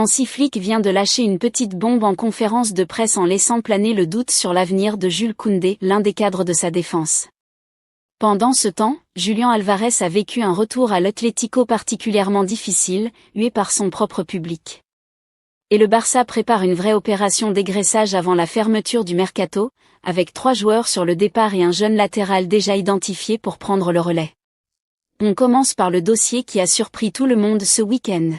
Hansi Flick vient de lâcher une petite bombe en conférence de presse en laissant planer le doute sur l'avenir de Jules Koundé, l'un des cadres de sa défense. Pendant ce temps, Julián Álvarez a vécu un retour à l'Atlético particulièrement difficile, hué par son propre public. Et le Barça prépare une vraie opération dégraissage avant la fermeture du mercato, avec 3 joueurs sur le départ et un jeune latéral déjà identifié pour prendre le relais. On commence par le dossier qui a surpris tout le monde ce week-end.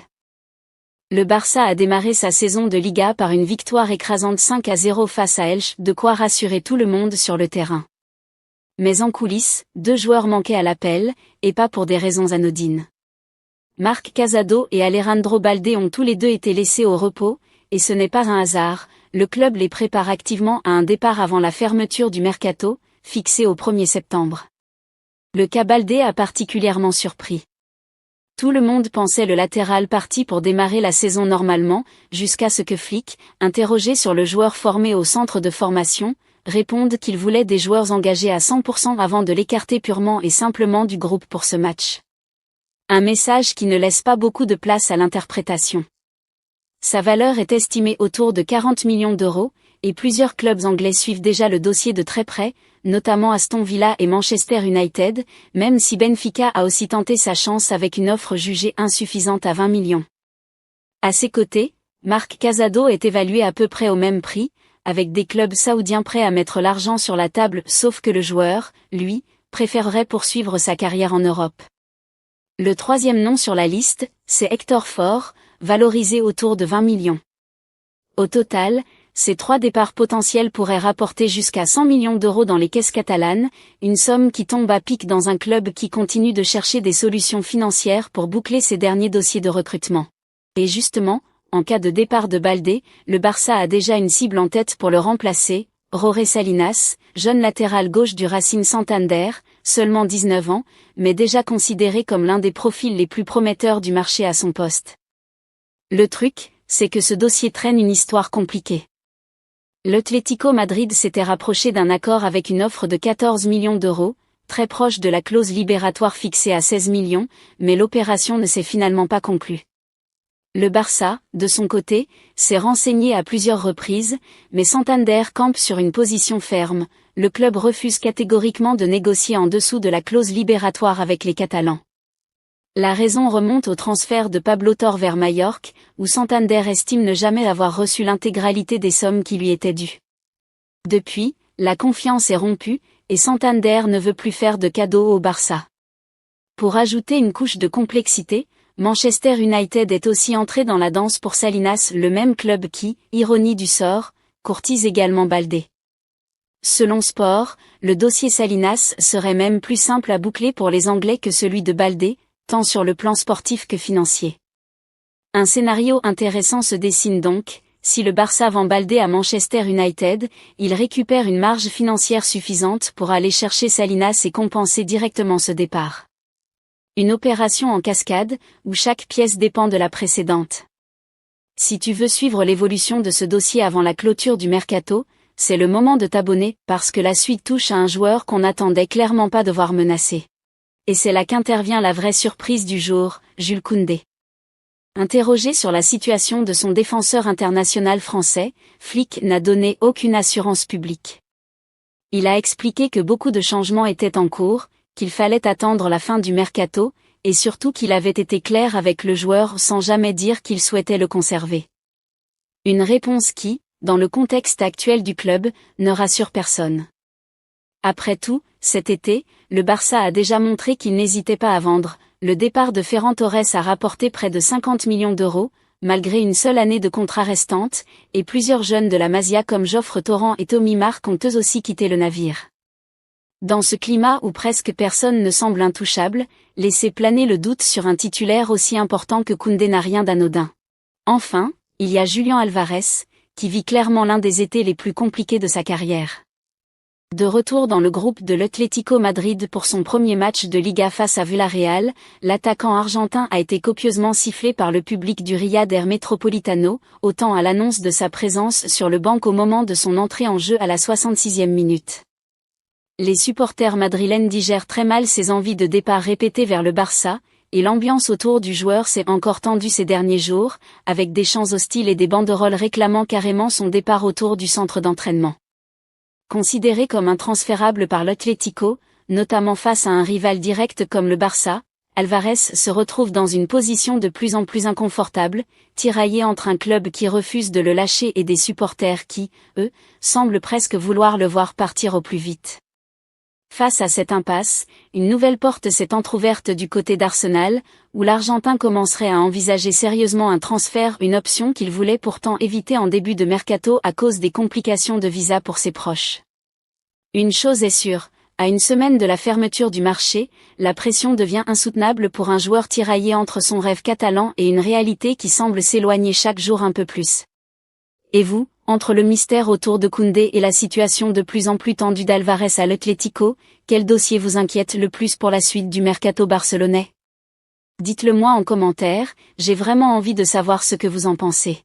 Le Barça a démarré sa saison de Liga par une victoire écrasante 5-0 face à Elche, de quoi rassurer tout le monde sur le terrain. Mais en coulisses, 2 joueurs manquaient à l'appel, et pas pour des raisons anodines. Marc Casado et Alejandro Balde ont tous les deux été laissés au repos, et ce n'est pas un hasard, le club les prépare activement à un départ avant la fermeture du mercato, fixé au 1er septembre. Le cas Balde a particulièrement surpris. Tout le monde pensait le latéral parti pour démarrer la saison normalement, jusqu'à ce que Flick, interrogé sur le joueur formé au centre de formation, réponde qu'il voulait des joueurs engagés à 100% avant de l'écarter purement et simplement du groupe pour ce match. Un message qui ne laisse pas beaucoup de place à l'interprétation. Sa valeur est estimée autour de 40 millions d'euros, et plusieurs clubs anglais suivent déjà le dossier de très près, notamment Aston Villa et Manchester United, même si Benfica a aussi tenté sa chance avec une offre jugée insuffisante à 20 millions. À ses côtés, Marc Casado est évalué à peu près au même prix, avec des clubs saoudiens prêts à mettre l'argent sur la table, sauf que le joueur, lui, préférerait poursuivre sa carrière en Europe. Le 3e nom sur la liste, c'est Hector Ford, valorisé autour de 20 millions. Au total, ces 3 départs potentiels pourraient rapporter jusqu'à 100 millions d'euros dans les caisses catalanes, une somme qui tombe à pic dans un club qui continue de chercher des solutions financières pour boucler ses derniers dossiers de recrutement. Et justement, en cas de départ de Balde, le Barça a déjà une cible en tête pour le remplacer, Jorge Salinas, jeune latéral gauche du Racing Santander, seulement 19 ans, mais déjà considéré comme l'un des profils les plus prometteurs du marché à son poste. Le truc, c'est que ce dossier traîne une histoire compliquée. L'Atlético Madrid s'était rapproché d'un accord avec une offre de 14 millions d'euros, très proche de la clause libératoire fixée à 16 millions, mais l'opération ne s'est finalement pas conclue. Le Barça, de son côté, s'est renseigné à plusieurs reprises, mais Santander campe sur une position ferme, le club refuse catégoriquement de négocier en dessous de la clause libératoire avec les Catalans. La raison remonte au transfert de Pablo Torre vers Majorque, où Santander estime ne jamais avoir reçu l'intégralité des sommes qui lui étaient dues. Depuis, la confiance est rompue, et Santander ne veut plus faire de cadeaux au Barça. Pour ajouter une couche de complexité, Manchester United est aussi entré dans la danse pour Salinas, le même club qui, ironie du sort, courtise également Balde. Selon Sport, le dossier Salinas serait même plus simple à boucler pour les Anglais que celui de Balde, tant sur le plan sportif que financier. Un scénario intéressant se dessine donc, si le Barça vend Balde à Manchester United, il récupère une marge financière suffisante pour aller chercher Salinas et compenser directement ce départ. Une opération en cascade, où chaque pièce dépend de la précédente. Si tu veux suivre l'évolution de ce dossier avant la clôture du mercato, c'est le moment de t'abonner, parce que la suite touche à un joueur qu'on n'attendait clairement pas de voir menacé. Et c'est là qu'intervient la vraie surprise du jour, Jules Koundé. Interrogé sur la situation de son défenseur international français, Flick n'a donné aucune assurance publique. Il a expliqué que beaucoup de changements étaient en cours, qu'il fallait attendre la fin du mercato, et surtout qu'il avait été clair avec le joueur sans jamais dire qu'il souhaitait le conserver. Une réponse qui, dans le contexte actuel du club, ne rassure personne. Après tout, cet été, le Barça a déjà montré qu'il n'hésitait pas à vendre. Le départ de Ferran Torres a rapporté près de 50 millions d'euros, malgré une seule année de contrat restante, et plusieurs jeunes de la Masia comme Geoffre Torrent et Tommy Marc ont eux aussi quitté le navire. Dans ce climat où presque personne ne semble intouchable, laissez planer le doute sur un titulaire aussi important que Koundé n'a rien d'anodin. Enfin, il y a Julián Álvarez, qui vit clairement l'un des étés les plus compliqués de sa carrière. De retour dans le groupe de l'Atlético Madrid pour son premier match de Liga face à Villarreal, l'attaquant argentin a été copieusement sifflé par le public du Riyad Air Metropolitano, autant à l'annonce de sa présence sur le banc qu'au moment de son entrée en jeu à la 66e minute. Les supporters madrilènes digèrent très mal ses envies de départ répétées vers le Barça, et l'ambiance autour du joueur s'est encore tendue ces derniers jours, avec des chants hostiles et des banderoles réclamant carrément son départ autour du centre d'entraînement. Considéré comme intransférable par l'Atlético, notamment face à un rival direct comme le Barça, Álvarez se retrouve dans une position de plus en plus inconfortable, tiraillé entre un club qui refuse de le lâcher et des supporters qui, eux, semblent presque vouloir le voir partir au plus vite. Face à cette impasse, une nouvelle porte s'est entrouverte du côté d'Arsenal, où l'Argentin commencerait à envisager sérieusement un transfert, une option qu'il voulait pourtant éviter en début de mercato à cause des complications de visa pour ses proches. Une chose est sûre, à une semaine de la fermeture du marché, la pression devient insoutenable pour un joueur tiraillé entre son rêve catalan et une réalité qui semble s'éloigner chaque jour un peu plus. Et vous, entre le mystère autour de Koundé et la situation de plus en plus tendue d'Álvarez à l'Atlético, quel dossier vous inquiète le plus pour la suite du mercato barcelonais? Dites-le moi en commentaire, j'ai vraiment envie de savoir ce que vous en pensez.